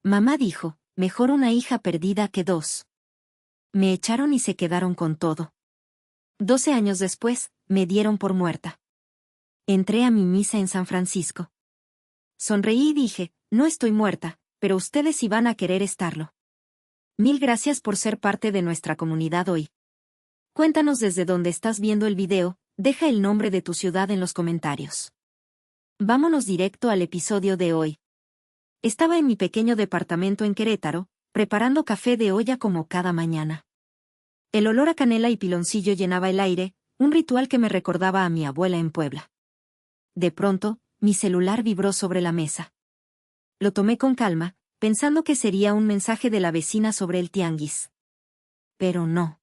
Mamá dijo, mejor una hija perdida que dos. Me echaron y se quedaron con todo. 12 años después, me dieron por muerta. Entré a mi misa en San Francisco. Sonreí y dije, no estoy muerta, pero ustedes sí van a querer estarlo. Mil gracias por ser parte de nuestra comunidad hoy. Cuéntanos desde dónde estás viendo el video, deja el nombre de tu ciudad en los comentarios. Vámonos directo al episodio de hoy. Estaba en mi pequeño departamento en Querétaro, preparando café de olla como cada mañana. El olor a canela y piloncillo llenaba el aire, un ritual que me recordaba a mi abuela en Puebla. De pronto, mi celular vibró sobre la mesa. Lo tomé con calma, pensando que sería un mensaje de la vecina sobre el tianguis. Pero no.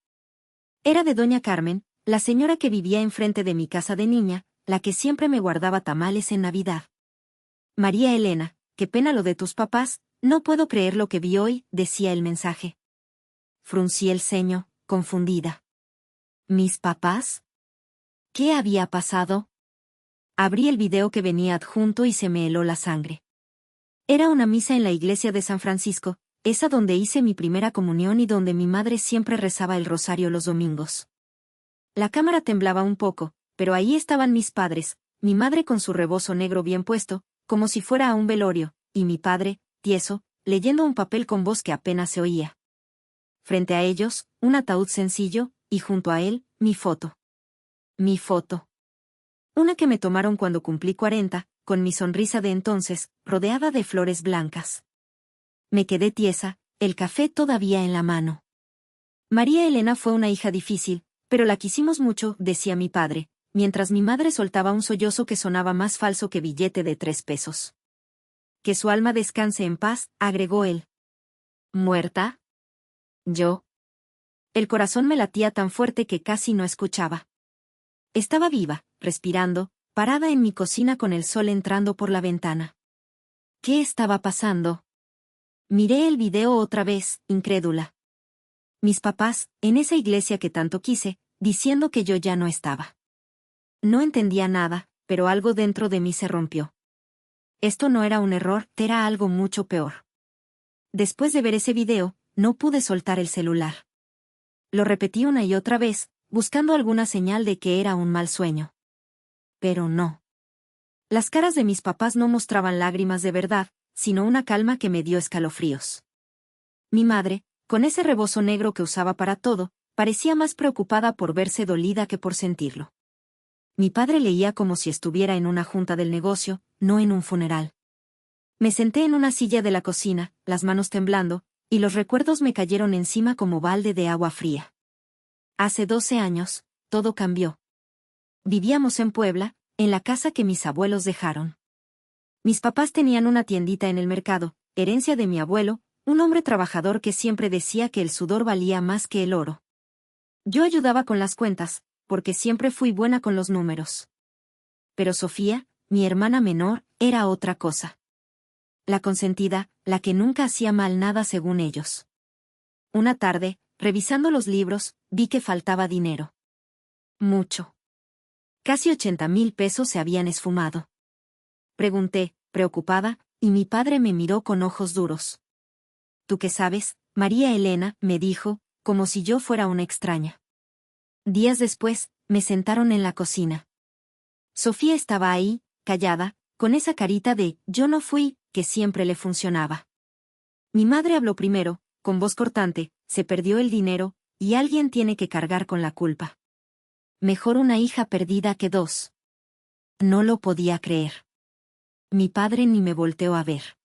Era de doña Carmen, la señora que vivía enfrente de mi casa de niña, la que siempre me guardaba tamales en Navidad. María Elena, qué pena lo de tus papás, no puedo creer lo que vi hoy, decía el mensaje. Fruncí el ceño, confundida. ¿Mis papás? ¿Qué había pasado? Abrí el video que venía adjunto y se me heló la sangre. Era una misa en la iglesia de San Francisco, esa donde hice mi primera comunión y donde mi madre siempre rezaba el rosario los domingos. La cámara temblaba un poco, pero ahí estaban mis padres, mi madre con su rebozo negro bien puesto, como si fuera a un velorio, y mi padre, tieso, leyendo un papel con voz que apenas se oía. Frente a ellos, un ataúd sencillo, y junto a él, mi foto. Mi foto. Una que me tomaron cuando cumplí 40, con mi sonrisa de entonces, rodeada de flores blancas. Me quedé tiesa, el café todavía en la mano. María Elena fue una hija difícil, pero la quisimos mucho, decía mi padre, mientras mi madre soltaba un sollozo que sonaba más falso que billete de 3 pesos. Que su alma descanse en paz, agregó él. ¿Muerta? Yo. El corazón me latía tan fuerte que casi no escuchaba. Estaba viva, respirando, parada en mi cocina con el sol entrando por la ventana. ¿Qué estaba pasando? Miré el video otra vez, incrédula. Mis papás, en esa iglesia que tanto quise, diciendo que yo ya no estaba. No entendía nada, pero algo dentro de mí se rompió. Esto no era un error, era algo mucho peor. Después de ver ese video, no pude soltar el celular. Lo repetí una y otra vez, buscando alguna señal de que era un mal sueño. Pero no. Las caras de mis papás no mostraban lágrimas de verdad, sino una calma que me dio escalofríos. Mi madre, con ese rebozo negro que usaba para todo, parecía más preocupada por verse dolida que por sentirlo. Mi padre leía como si estuviera en una junta del negocio, no en un funeral. Me senté en una silla de la cocina, las manos temblando, y los recuerdos me cayeron encima como balde de agua fría. Hace 12 años, todo cambió. Vivíamos en Puebla, en la casa que mis abuelos dejaron. Mis papás tenían una tiendita en el mercado, herencia de mi abuelo, un hombre trabajador que siempre decía que el sudor valía más que el oro. Yo ayudaba con las cuentas, porque siempre fui buena con los números. Pero Sofía, mi hermana menor, era otra cosa. La consentida, la que nunca hacía mal nada según ellos. Una tarde, revisando los libros, vi que faltaba dinero. Mucho. Casi 80,000 pesos se habían esfumado. Pregunté, preocupada, y mi padre me miró con ojos duros. ¿Tú qué sabes, María Elena?, me dijo, como si yo fuera una extraña. Días después, me sentaron en la cocina. Sofía estaba ahí, callada, con esa carita de «yo no fui», que siempre le funcionaba. Mi madre habló primero, con voz cortante, se perdió el dinero, y alguien tiene que cargar con la culpa. Mejor una hija perdida que dos. No lo podía creer. Mi padre ni me volteó a ver.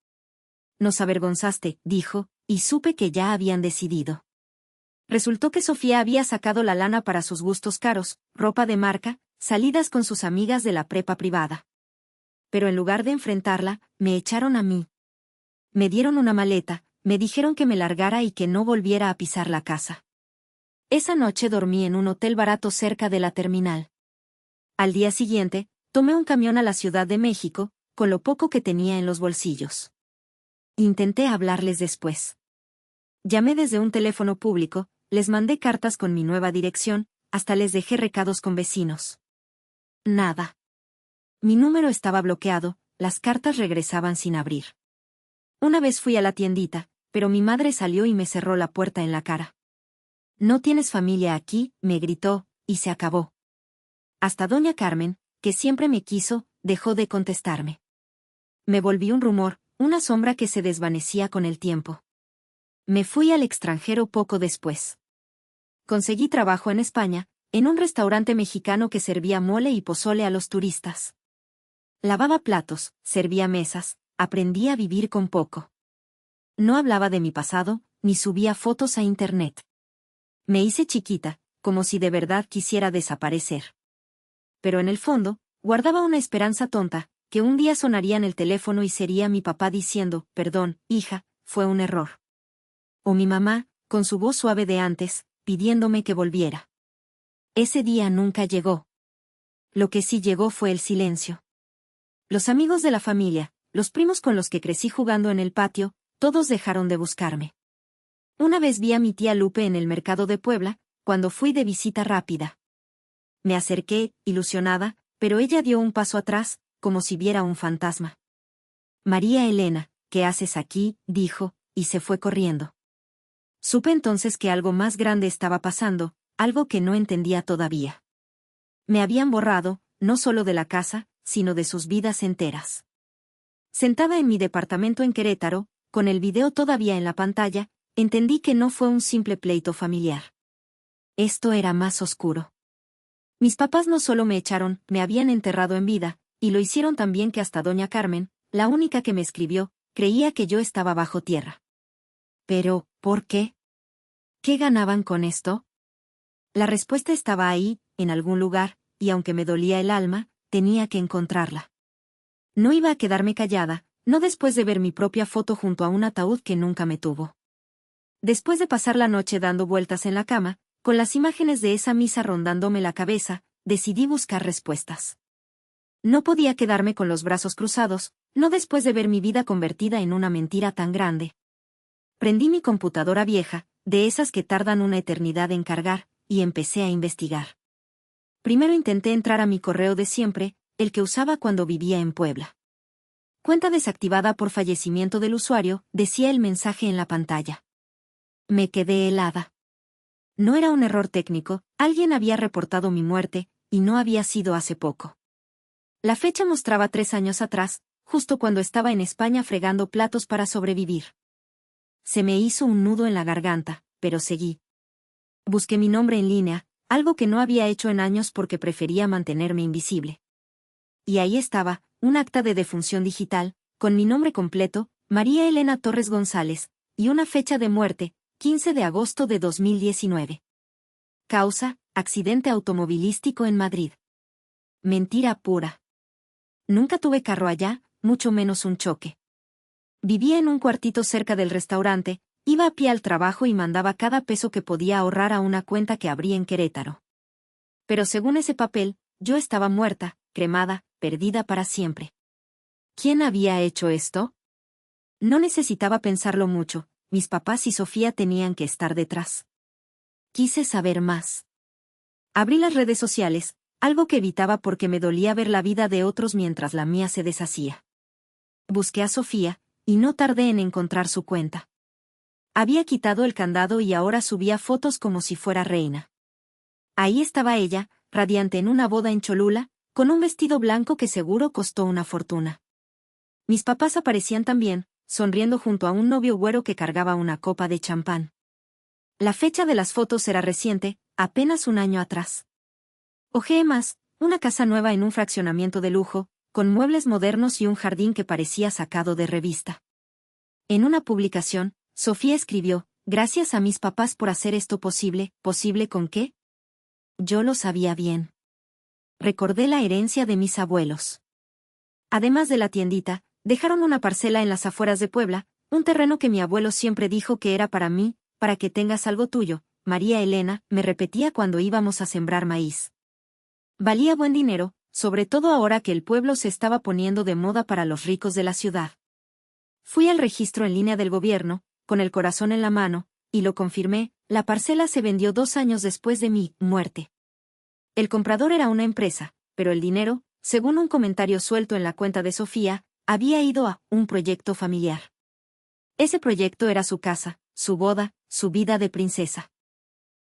Nos avergonzaste, dijo, y supe que ya habían decidido. Resultó que Sofía había sacado la lana para sus gustos caros, ropa de marca, salidas con sus amigas de la prepa privada. Pero en lugar de enfrentarla, me echaron a mí. Me dieron una maleta, me dijeron que me largara y que no volviera a pisar la casa. Esa noche dormí en un hotel barato cerca de la terminal. Al día siguiente, tomé un camión a la Ciudad de México, con lo poco que tenía en los bolsillos. Intenté hablarles después. Llamé desde un teléfono público, les mandé cartas con mi nueva dirección, hasta les dejé recados con vecinos. Nada. Mi número estaba bloqueado, las cartas regresaban sin abrir. Una vez fui a la tiendita, pero mi madre salió y me cerró la puerta en la cara. No tienes familia aquí, me gritó, y se acabó. Hasta doña Carmen, que siempre me quiso, dejó de contestarme. Me volví un rumor, una sombra que se desvanecía con el tiempo. Me fui al extranjero poco después. Conseguí trabajo en España, en un restaurante mexicano que servía mole y pozole a los turistas. Lavaba platos, servía mesas, aprendí a vivir con poco. No hablaba de mi pasado, ni subía fotos a internet. Me hice chiquita, como si de verdad quisiera desaparecer. Pero en el fondo, guardaba una esperanza tonta, que un día sonaría en el teléfono y sería mi papá diciendo, perdón, hija, fue un error. O mi mamá, con su voz suave de antes, pidiéndome que volviera. Ese día nunca llegó. Lo que sí llegó fue el silencio. Los amigos de la familia, los primos con los que crecí jugando en el patio, todos dejaron de buscarme. Una vez vi a mi tía Lupe en el mercado de Puebla, cuando fui de visita rápida. Me acerqué, ilusionada, pero ella dio un paso atrás, como si viera un fantasma. María Elena, ¿qué haces aquí?, dijo, y se fue corriendo. Supe entonces que algo más grande estaba pasando, algo que no entendía todavía. Me habían borrado, no solo de la casa, sino de sus vidas enteras. Sentada en mi departamento en Querétaro, con el video todavía en la pantalla, entendí que no fue un simple pleito familiar. Esto era más oscuro. Mis papás no solo me echaron, me habían enterrado en vida, y lo hicieron tan bien que hasta doña Carmen, la única que me escribió, creía que yo estaba bajo tierra. Pero, ¿por qué? ¿Qué ganaban con esto? La respuesta estaba ahí, en algún lugar, y aunque me dolía el alma, tenía que encontrarla. No iba a quedarme callada, no después de ver mi propia foto junto a un ataúd que nunca me tuvo. Después de pasar la noche dando vueltas en la cama, con las imágenes de esa misa rondándome la cabeza, decidí buscar respuestas. No podía quedarme con los brazos cruzados, no después de ver mi vida convertida en una mentira tan grande. Prendí mi computadora vieja, de esas que tardan una eternidad en cargar, y empecé a investigar. Primero intenté entrar a mi correo de siempre, el que usaba cuando vivía en Puebla. Cuenta desactivada por fallecimiento del usuario, decía el mensaje en la pantalla. Me quedé helada. No era un error técnico, alguien había reportado mi muerte, y no había sido hace poco. La fecha mostraba 3 años atrás, justo cuando estaba en España fregando platos para sobrevivir. Se me hizo un nudo en la garganta, pero seguí. Busqué mi nombre en línea, algo que no había hecho en años porque prefería mantenerme invisible. Y ahí estaba, un acta de defunción digital, con mi nombre completo, María Elena Torres González, y una fecha de muerte, 15 de agosto de 2019. Causa, accidente automovilístico en Madrid. Mentira pura. Nunca tuve carro allá, mucho menos un choque. Vivía en un cuartito cerca del restaurante, iba a pie al trabajo y mandaba cada peso que podía ahorrar a una cuenta que abrí en Querétaro. Pero según ese papel, yo estaba muerta, cremada, perdida para siempre. ¿Quién había hecho esto? No necesitaba pensarlo mucho, mis papás y Sofía tenían que estar detrás. Quise saber más. Abrí las redes sociales, algo que evitaba porque me dolía ver la vida de otros mientras la mía se deshacía. Busqué a Sofía, y no tardé en encontrar su cuenta. Había quitado el candado y ahora subía fotos como si fuera reina. Ahí estaba ella, radiante en una boda en Cholula, con un vestido blanco que seguro costó una fortuna. Mis papás aparecían también, sonriendo junto a un novio güero que cargaba una copa de champán. La fecha de las fotos era reciente, apenas un año atrás. Ojeé más, una casa nueva en un fraccionamiento de lujo, con muebles modernos y un jardín que parecía sacado de revista. En una publicación, Sofía escribió, gracias a mis papás por hacer esto posible. ¿Posible con qué? Yo lo sabía bien. Recordé la herencia de mis abuelos. Además de la tiendita, dejaron una parcela en las afueras de Puebla, un terreno que mi abuelo siempre dijo que era para mí, para que tengas algo tuyo, María Elena, me repetía cuando íbamos a sembrar maíz. Valía buen dinero, sobre todo ahora que el pueblo se estaba poniendo de moda para los ricos de la ciudad. Fui al registro en línea del gobierno, con el corazón en la mano, y lo confirmé, la parcela se vendió 2 años después de mi muerte. El comprador era una empresa, pero el dinero, según un comentario suelto en la cuenta de Sofía, había ido a un proyecto familiar. Ese proyecto era su casa, su boda, su vida de princesa.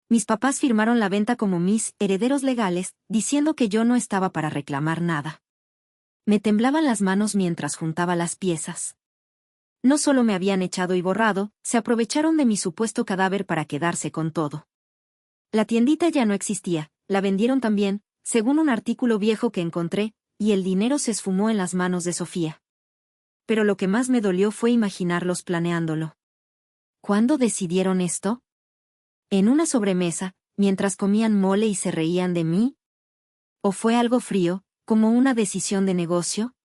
Mis papás firmaron la venta como mis herederos legales, diciendo que yo no estaba para reclamar nada. Me temblaban las manos mientras juntaba las piezas. No solo me habían echado y borrado, se aprovecharon de mi supuesto cadáver para quedarse con todo. La tiendita ya no existía, la vendieron también, según un artículo viejo que encontré, y el dinero se esfumó en las manos de Sofía. Pero lo que más me dolió fue imaginarlos planeándolo. ¿Cuándo decidieron esto? ¿En una sobremesa, mientras comían mole y se reían de mí? ¿O fue algo frío, como una decisión de negocio?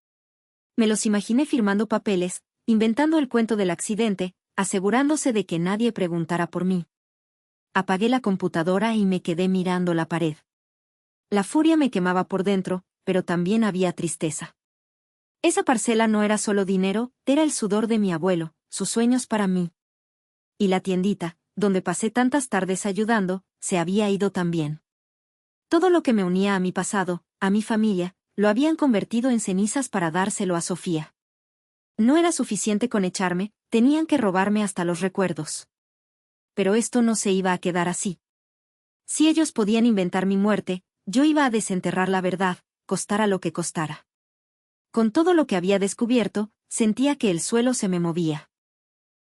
Me los imaginé firmando papeles, inventando el cuento del accidente, asegurándose de que nadie preguntara por mí. Apagué la computadora y me quedé mirando la pared. La furia me quemaba por dentro, pero también había tristeza. Esa parcela no era solo dinero, era el sudor de mi abuelo, sus sueños para mí. Y la tiendita, donde pasé tantas tardes ayudando, se había ido también. Todo lo que me unía a mi pasado, a mi familia, lo habían convertido en cenizas para dárselo a Sofía. No era suficiente con echarme, tenían que robarme hasta los recuerdos. Pero esto no se iba a quedar así. Si ellos podían inventar mi muerte, yo iba a desenterrar la verdad, costara lo que costara. Con todo lo que había descubierto, sentía que el suelo se me movía.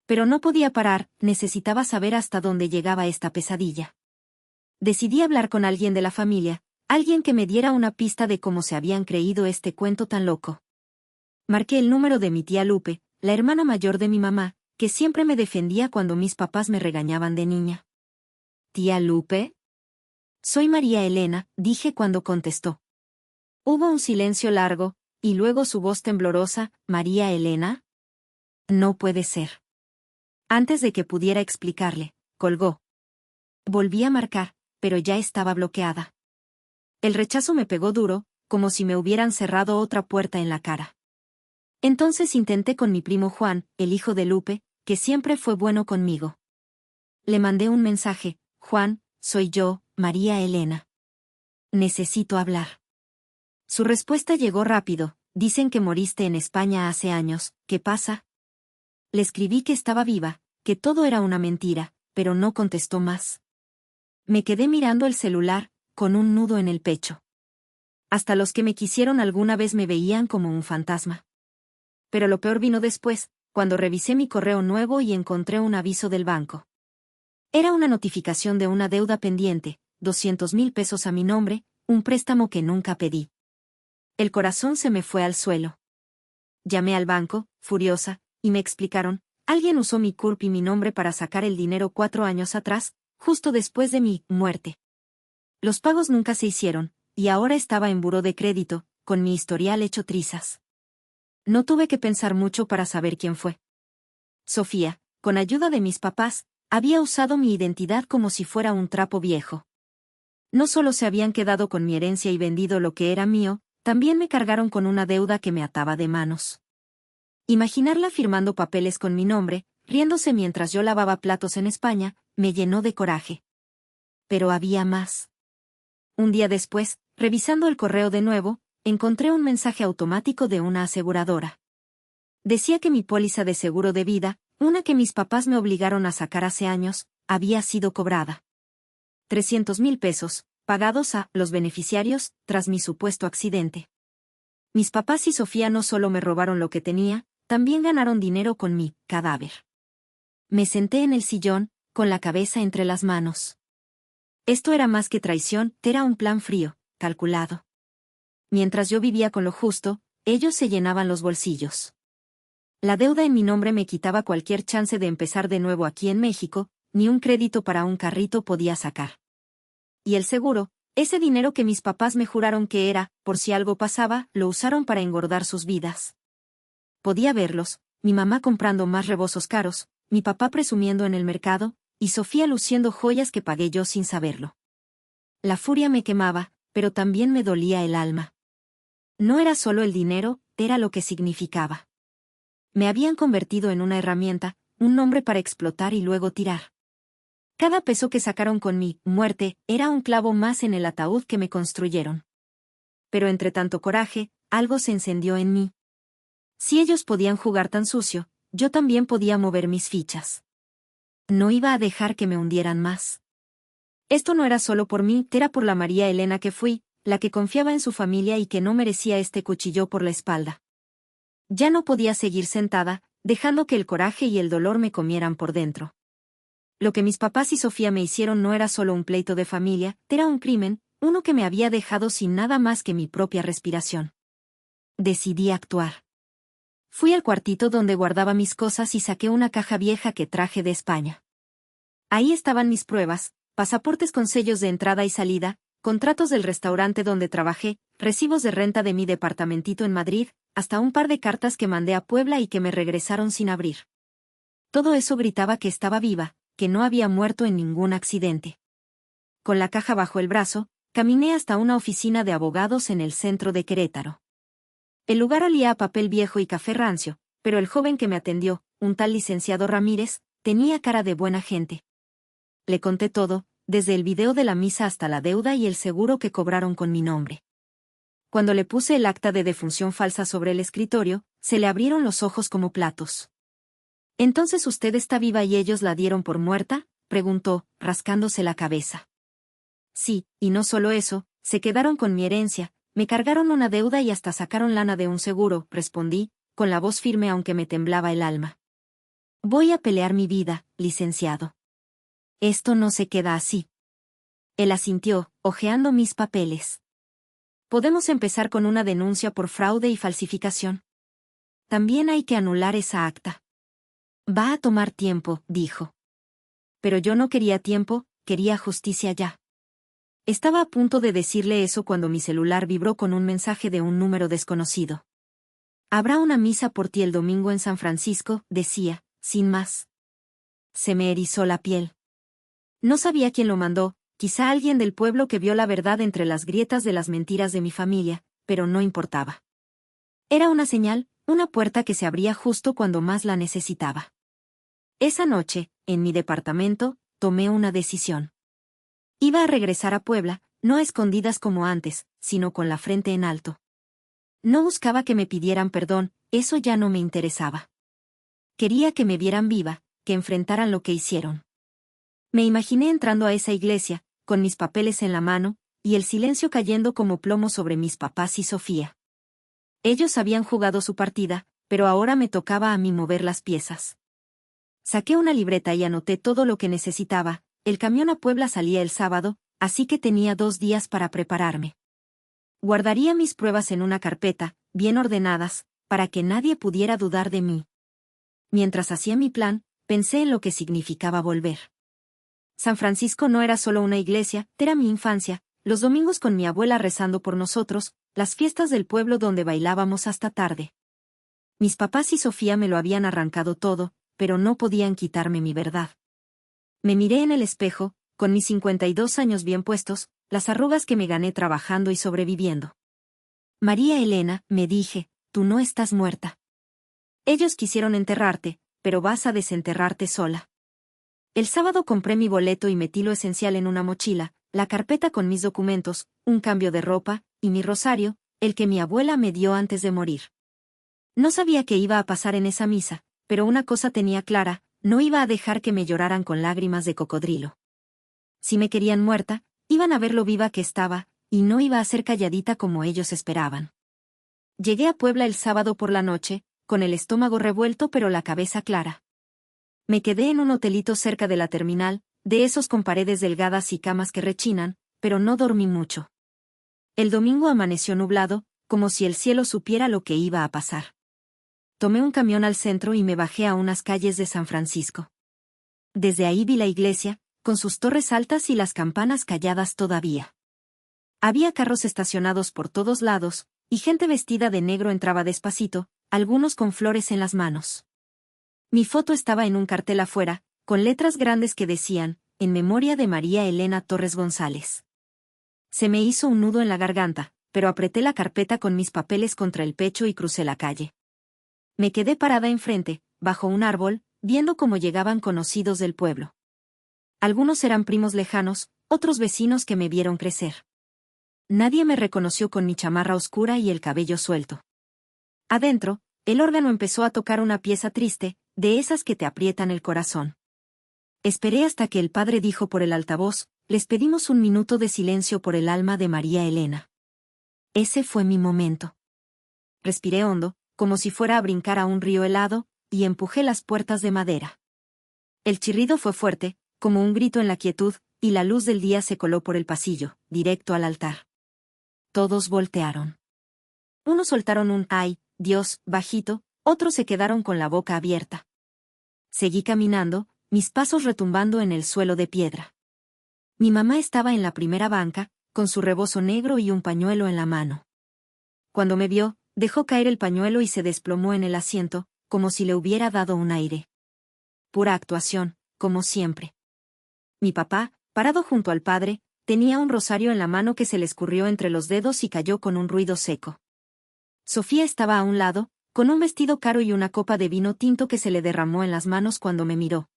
Pero no podía parar, necesitaba saber hasta dónde llegaba esta pesadilla. Decidí hablar con alguien de la familia, alguien que me diera una pista de cómo se habían creído este cuento tan loco. Marqué el número de mi tía Lupe, la hermana mayor de mi mamá, que siempre me defendía cuando mis papás me regañaban de niña. ¿Tía Lupe? Soy María Elena, dije cuando contestó. Hubo un silencio largo, y luego su voz temblorosa, ¿María Elena? No puede ser. Antes de que pudiera explicarle, colgó. Volví a marcar, pero ya estaba bloqueada. El rechazo me pegó duro, como si me hubieran cerrado otra puerta en la cara. Entonces intenté con mi primo Juan, el hijo de Lupe, que siempre fue bueno conmigo. Le mandé un mensaje: Juan, soy yo, María Elena. Necesito hablar. Su respuesta llegó rápido: dicen que moriste en España hace años, ¿qué pasa? Le escribí que estaba viva, que todo era una mentira, pero no contestó más. Me quedé mirando el celular, con un nudo en el pecho. Hasta los que me quisieron alguna vez me veían como un fantasma. Pero lo peor vino después, cuando revisé mi correo nuevo y encontré un aviso del banco. Era una notificación de una deuda pendiente, 200,000 pesos a mi nombre, un préstamo que nunca pedí. El corazón se me fue al suelo. Llamé al banco, furiosa, y me explicaron: alguien usó mi CURP y mi nombre para sacar el dinero 4 años atrás, justo después de mi muerte. Los pagos nunca se hicieron, y ahora estaba en buró de crédito, con mi historial hecho trizas. No tuve que pensar mucho para saber quién fue. Sofía, con ayuda de mis papás, había usado mi identidad como si fuera un trapo viejo. No solo se habían quedado con mi herencia y vendido lo que era mío, también me cargaron con una deuda que me ataba de manos. Imaginarla firmando papeles con mi nombre, riéndose mientras yo lavaba platos en España, me llenó de coraje. Pero había más. Un día después, revisando el correo de nuevo, encontré un mensaje automático de una aseguradora. Decía que mi póliza de seguro de vida, una que mis papás me obligaron a sacar hace años, había sido cobrada. 300,000 pesos, pagados a los beneficiarios, tras mi supuesto accidente. Mis papás y Sofía no solo me robaron lo que tenía, también ganaron dinero con mi cadáver. Me senté en el sillón, con la cabeza entre las manos. Esto era más que traición, era un plan frío, calculado. Mientras yo vivía con lo justo, ellos se llenaban los bolsillos. La deuda en mi nombre me quitaba cualquier chance de empezar de nuevo aquí en México, ni un crédito para un carrito podía sacar. Y el seguro, ese dinero que mis papás me juraron que era, por si algo pasaba, lo usaron para engordar sus vidas. Podía verlos, mi mamá comprando más rebozos caros, mi papá presumiendo en el mercado, y Sofía luciendo joyas que pagué yo sin saberlo. La furia me quemaba, pero también me dolía el alma. No era solo el dinero, era lo que significaba. Me habían convertido en una herramienta, un nombre para explotar y luego tirar. Cada peso que sacaron con mi muerte era un clavo más en el ataúd que me construyeron. Pero entre tanto coraje, algo se encendió en mí. Si ellos podían jugar tan sucio, yo también podía mover mis fichas. No iba a dejar que me hundieran más. Esto no era solo por mí, era por la María Elena que fui, la que confiaba en su familia y que no merecía este cuchillo por la espalda. Ya no podía seguir sentada, dejando que el coraje y el dolor me comieran por dentro. Lo que mis papás y Sofía me hicieron no era solo un pleito de familia, era un crimen, uno que me había dejado sin nada más que mi propia respiración. Decidí actuar. Fui al cuartito donde guardaba mis cosas y saqué una caja vieja que traje de España. Ahí estaban mis pruebas, pasaportes con sellos de entrada y salida, contratos del restaurante donde trabajé, recibos de renta de mi departamentito en Madrid, hasta un par de cartas que mandé a Puebla y que me regresaron sin abrir. Todo eso gritaba que estaba viva, que no había muerto en ningún accidente. Con la caja bajo el brazo, caminé hasta una oficina de abogados en el centro de Querétaro. El lugar olía a papel viejo y café rancio, pero el joven que me atendió, un tal licenciado Ramírez, tenía cara de buena gente. Le conté todo, desde el video de la misa hasta la deuda y el seguro que cobraron con mi nombre. Cuando le puse el acta de defunción falsa sobre el escritorio, se le abrieron los ojos como platos. «¿Entonces usted está viva y ellos la dieron por muerta?», preguntó, rascándose la cabeza. «Sí, y no solo eso, se quedaron con mi herencia, me cargaron una deuda y hasta sacaron lana de un seguro», respondí, con la voz firme aunque me temblaba el alma. «Voy a pelear mi vida, licenciado. Esto no se queda así». Él asintió, hojeando mis papeles. «Podemos empezar con una denuncia por fraude y falsificación. También hay que anular esa acta». «Va a tomar tiempo», dijo. Pero yo no quería tiempo, quería justicia ya. Estaba a punto de decirle eso cuando mi celular vibró con un mensaje de un número desconocido. «Habrá una misa por ti el domingo en San Francisco», decía, sin más. Se me erizó la piel. No sabía quién lo mandó, quizá alguien del pueblo que vio la verdad entre las grietas de las mentiras de mi familia, pero no importaba. Era una señal, una puerta que se abría justo cuando más la necesitaba. Esa noche, en mi departamento, tomé una decisión. Iba a regresar a Puebla, no a escondidas como antes, sino con la frente en alto. No buscaba que me pidieran perdón, eso ya no me interesaba. Quería que me vieran viva, que enfrentaran lo que hicieron. Me imaginé entrando a esa iglesia, con mis papeles en la mano, y el silencio cayendo como plomo sobre mis papás y Sofía. Ellos habían jugado su partida, pero ahora me tocaba a mí mover las piezas. Saqué una libreta y anoté todo lo que necesitaba. El camión a Puebla salía el sábado, así que tenía 2 días para prepararme. Guardaría mis pruebas en una carpeta, bien ordenadas, para que nadie pudiera dudar de mí. Mientras hacía mi plan, pensé en lo que significaba volver. San Francisco no era solo una iglesia, era mi infancia, los domingos con mi abuela rezando por nosotros, las fiestas del pueblo donde bailábamos hasta tarde. Mis papás y Sofía me lo habían arrancado todo, pero no podían quitarme mi verdad. Me miré en el espejo, con mis 52 años bien puestos, las arrugas que me gané trabajando y sobreviviendo. «María Elena», me dije, «tú no estás muerta. Ellos quisieron enterrarte, pero vas a desenterrarte sola». El sábado compré mi boleto y metí lo esencial en una mochila, la carpeta con mis documentos, un cambio de ropa, y mi rosario, el que mi abuela me dio antes de morir. No sabía qué iba a pasar en esa misa, pero una cosa tenía clara, no iba a dejar que me lloraran con lágrimas de cocodrilo. Si me querían muerta, iban a ver lo viva que estaba, y no iba a ser calladita como ellos esperaban. Llegué a Puebla el sábado por la noche, con el estómago revuelto pero la cabeza clara. Me quedé en un hotelito cerca de la terminal, de esos con paredes delgadas y camas que rechinan, pero no dormí mucho. El domingo amaneció nublado, como si el cielo supiera lo que iba a pasar. Tomé un camión al centro y me bajé a unas calles de San Francisco. Desde ahí vi la iglesia, con sus torres altas y las campanas calladas todavía. Había carros estacionados por todos lados, y gente vestida de negro entraba despacito, algunos con flores en las manos. Mi foto estaba en un cartel afuera, con letras grandes que decían, «En memoria de María Elena Torres González». Se me hizo un nudo en la garganta, pero apreté la carpeta con mis papeles contra el pecho y crucé la calle. Me quedé parada enfrente, bajo un árbol, viendo cómo llegaban conocidos del pueblo. Algunos eran primos lejanos, otros vecinos que me vieron crecer. Nadie me reconoció con mi chamarra oscura y el cabello suelto. Adentro, el órgano empezó a tocar una pieza triste, de esas que te aprietan el corazón. Esperé hasta que el padre dijo por el altavoz, les pedimos un minuto de silencio por el alma de María Elena. Ese fue mi momento. Respiré hondo, como si fuera a brincar a un río helado, y empujé las puertas de madera. El chirrido fue fuerte, como un grito en la quietud, y la luz del día se coló por el pasillo, directo al altar. Todos voltearon. Unos soltaron un «ay, Dios», bajito, otros se quedaron con la boca abierta. Seguí caminando, mis pasos retumbando en el suelo de piedra. Mi mamá estaba en la primera banca, con su rebozo negro y un pañuelo en la mano. Cuando me vio, dejó caer el pañuelo y se desplomó en el asiento, como si le hubiera dado un aire. Pura actuación, como siempre. Mi papá, parado junto al padre, tenía un rosario en la mano que se le escurrió entre los dedos y cayó con un ruido seco. Sofía estaba a un lado, con un vestido caro y una copa de vino tinto que se le derramó en las manos cuando me miró.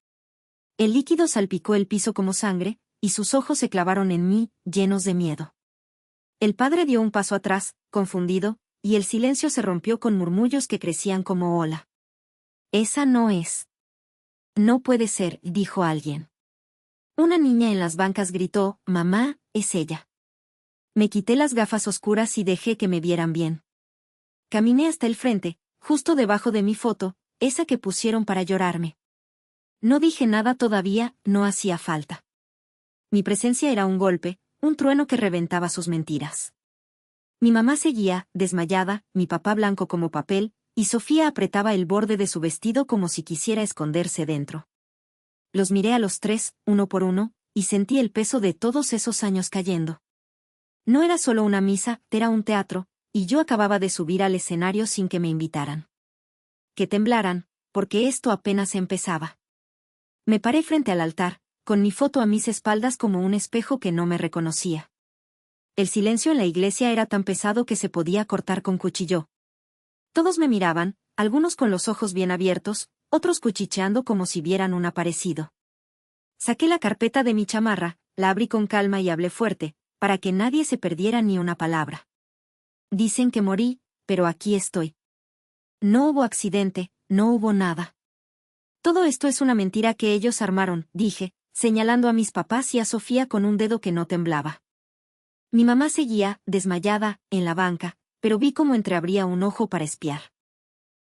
El líquido salpicó el piso como sangre, y sus ojos se clavaron en mí, llenos de miedo. El padre dio un paso atrás, confundido, y el silencio se rompió con murmullos que crecían como ola. «Esa no es». «No puede ser», dijo alguien. Una niña en las bancas gritó, «Mamá, es ella». Me quité las gafas oscuras y dejé que me vieran bien. Caminé hasta el frente, justo debajo de mi foto, esa que pusieron para llorarme. No dije nada todavía, no hacía falta. Mi presencia era un golpe, un trueno que reventaba sus mentiras. Mi mamá seguía, desmayada, mi papá blanco como papel, y Sofía apretaba el borde de su vestido como si quisiera esconderse dentro. Los miré a los tres, uno por uno, y sentí el peso de todos esos años cayendo. No era solo una misa, era un teatro, y yo acababa de subir al escenario sin que me invitaran. Que temblaran, porque esto apenas empezaba. Me paré frente al altar, con mi foto a mis espaldas como un espejo que no me reconocía. El silencio en la iglesia era tan pesado que se podía cortar con cuchillo. Todos me miraban, algunos con los ojos bien abiertos, otros cuchicheando como si vieran un aparecido. Saqué la carpeta de mi chamarra, la abrí con calma y hablé fuerte, para que nadie se perdiera ni una palabra. Dicen que morí, pero aquí estoy. No hubo accidente, no hubo nada. Todo esto es una mentira que ellos armaron, dije, señalando a mis papás y a Sofía con un dedo que no temblaba. Mi mamá seguía, desmayada, en la banca, pero vi cómo entreabría un ojo para espiar.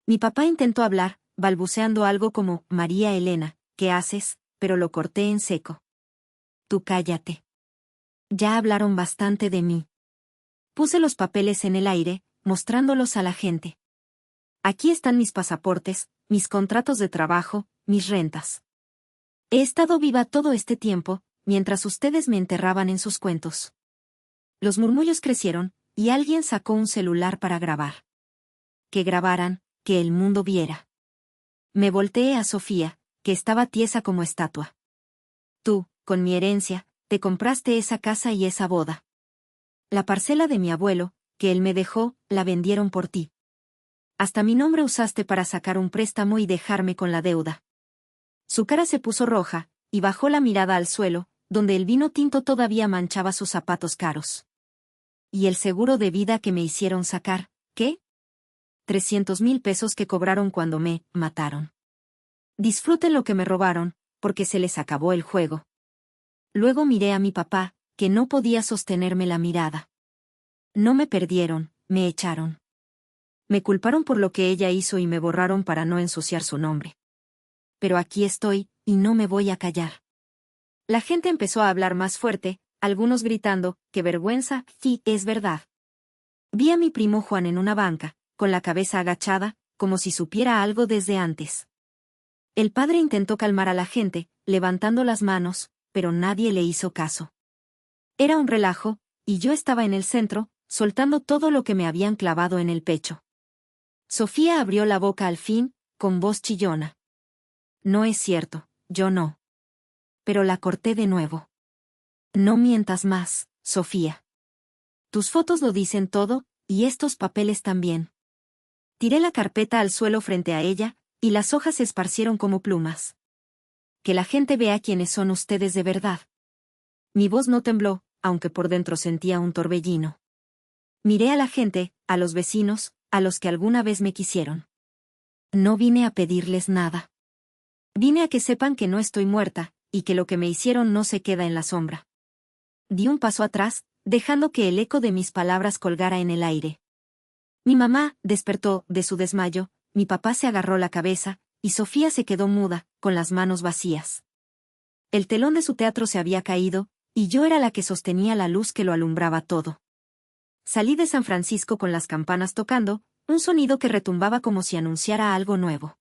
Mi papá intentó hablar, balbuceando algo como, «María Elena, ¿qué haces?», pero lo corté en seco. «Tú cállate. Ya hablaron bastante de mí». Puse los papeles en el aire, mostrándolos a la gente. «Aquí están mis pasaportes, mis contratos de trabajo, mis rentas. He estado viva todo este tiempo, mientras ustedes me enterraban en sus cuentos». Los murmullos crecieron, y alguien sacó un celular para grabar. Que grabaran, que el mundo viera. Me volteé a Sofía, que estaba tiesa como estatua. «Tú, con mi herencia, te compraste esa casa y esa boda. La parcela de mi abuelo, que él me dejó, la vendieron por ti. Hasta mi nombre usaste para sacar un préstamo y dejarme con la deuda». Su cara se puso roja, y bajó la mirada al suelo, donde el vino tinto todavía manchaba sus zapatos caros. «¿Y el seguro de vida que me hicieron sacar, qué?». 300,000 pesos que cobraron cuando me mataron. Disfruten lo que me robaron, porque se les acabó el juego. Luego miré a mi papá, que no podía sostenerme la mirada. No me perdieron, me echaron. Me culparon por lo que ella hizo y me borraron para no ensuciar su nombre. Pero aquí estoy, y no me voy a callar. La gente empezó a hablar más fuerte, algunos gritando, «¡Qué vergüenza!», «Sí, es verdad». Vi a mi primo Juan en una banca, con la cabeza agachada, como si supiera algo desde antes. El padre intentó calmar a la gente, levantando las manos, pero nadie le hizo caso. Era un relajo, y yo estaba en el centro, soltando todo lo que me habían clavado en el pecho. Sofía abrió la boca al fin, con voz chillona. «No es cierto, yo no». Pero la corté de nuevo. «No mientas más, Sofía. Tus fotos lo dicen todo, y estos papeles también». Tiré la carpeta al suelo frente a ella, y las hojas se esparcieron como plumas. «Que la gente vea quiénes son ustedes de verdad». Mi voz no tembló, aunque por dentro sentía un torbellino. Miré a la gente, a los vecinos, a los que alguna vez me quisieron. No vine a pedirles nada. Vine a que sepan que no estoy muerta, y que lo que me hicieron no se queda en la sombra. Di un paso atrás, dejando que el eco de mis palabras colgara en el aire. Mi mamá despertó de su desmayo, mi papá se agarró la cabeza, y Sofía se quedó muda, con las manos vacías. El telón de su teatro se había caído, y yo era la que sostenía la luz que lo alumbraba todo. Salí de San Francisco con las campanas tocando, un sonido que retumbaba como si anunciara algo nuevo.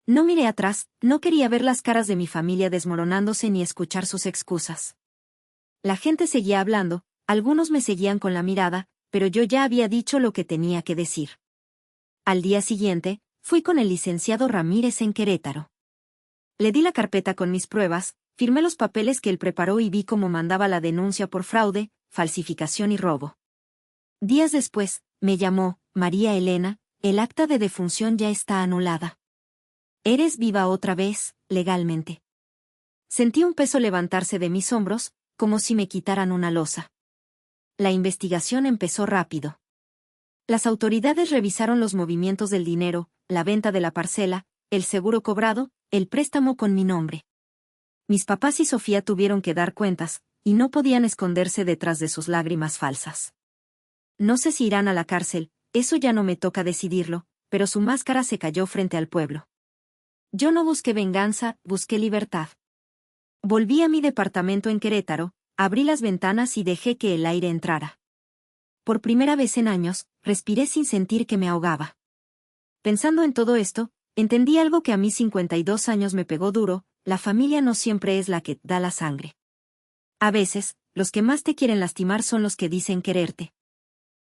No miré atrás, no quería ver las caras de mi familia desmoronándose ni escuchar sus excusas. La gente seguía hablando, algunos me seguían con la mirada, pero yo ya había dicho lo que tenía que decir. Al día siguiente, fui con el licenciado Ramírez en Querétaro. Le di la carpeta con mis pruebas, firmé los papeles que él preparó y vi cómo mandaba la denuncia por fraude, falsificación y robo. Días después, me llamó, María Elena, el acta de defunción ya está anulada. Eres viva otra vez, legalmente. Sentí un peso levantarse de mis hombros, como si me quitaran una losa. La investigación empezó rápido. Las autoridades revisaron los movimientos del dinero, la venta de la parcela, el seguro cobrado, el préstamo con mi nombre. Mis papás y Sofía tuvieron que dar cuentas, y no podían esconderse detrás de sus lágrimas falsas. No sé si irán a la cárcel, eso ya no me toca decidirlo, pero su máscara se cayó frente al pueblo. Yo no busqué venganza, busqué libertad. Volví a mi departamento en Querétaro, abrí las ventanas y dejé que el aire entrara. Por primera vez en años, respiré sin sentir que me ahogaba. Pensando en todo esto, entendí algo que a mis 52 años me pegó duro: la familia no siempre es la que da la sangre. A veces, los que más te quieren lastimar son los que dicen quererte.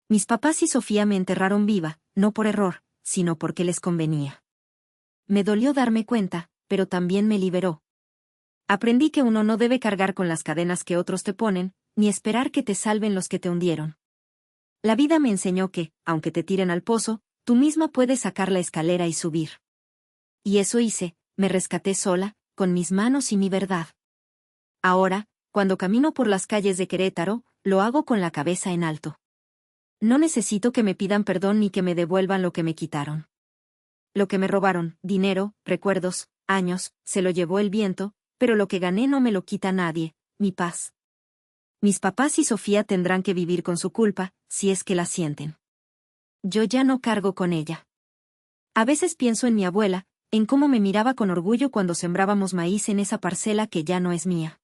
Mis papás y Sofía me enterraron viva, no por error, sino porque les convenía. Me dolió darme cuenta, pero también me liberó. Aprendí que uno no debe cargar con las cadenas que otros te ponen, ni esperar que te salven los que te hundieron. La vida me enseñó que, aunque te tiren al pozo, tú misma puedes sacar la escalera y subir. Y eso hice, me rescaté sola, con mis manos y mi verdad. Ahora, cuando camino por las calles de Querétaro, lo hago con la cabeza en alto. No necesito que me pidan perdón ni que me devuelvan lo que me quitaron. Lo que me robaron, dinero, recuerdos, años, se lo llevó el viento, pero lo que gané no me lo quita nadie, mi paz. Mis papás y Sofía tendrán que vivir con su culpa, si es que la sienten. Yo ya no cargo con ella. A veces pienso en mi abuela, en cómo me miraba con orgullo cuando sembrábamos maíz en esa parcela que ya no es mía.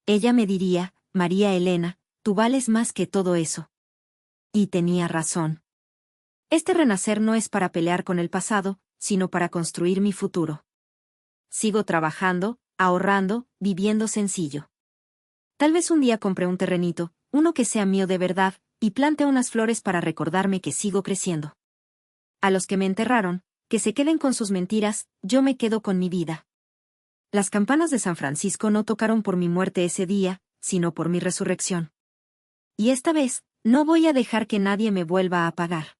Ella me diría: María Elena, tú vales más que todo eso. Y tenía razón. Este renacer no es para pelear con el pasado, sino para construir mi futuro. Sigo trabajando, ahorrando, viviendo sencillo. Tal vez un día compre un terrenito, uno que sea mío de verdad, y plante unas flores para recordarme que sigo creciendo. A los que me enterraron, que se queden con sus mentiras, yo me quedo con mi vida. Las campanas de San Francisco no tocaron por mi muerte ese día, sino por mi resurrección. Y esta vez, no voy a dejar que nadie me vuelva a apagar.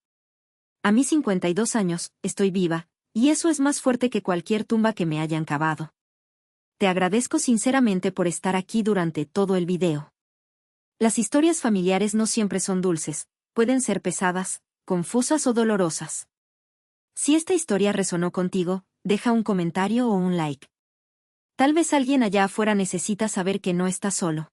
A mis 52 años, estoy viva, y eso es más fuerte que cualquier tumba que me hayan cavado. Te agradezco sinceramente por estar aquí durante todo el video. Las historias familiares no siempre son dulces, pueden ser pesadas, confusas o dolorosas. Si esta historia resonó contigo, deja un comentario o un like. Tal vez alguien allá afuera necesita saber que no está solo.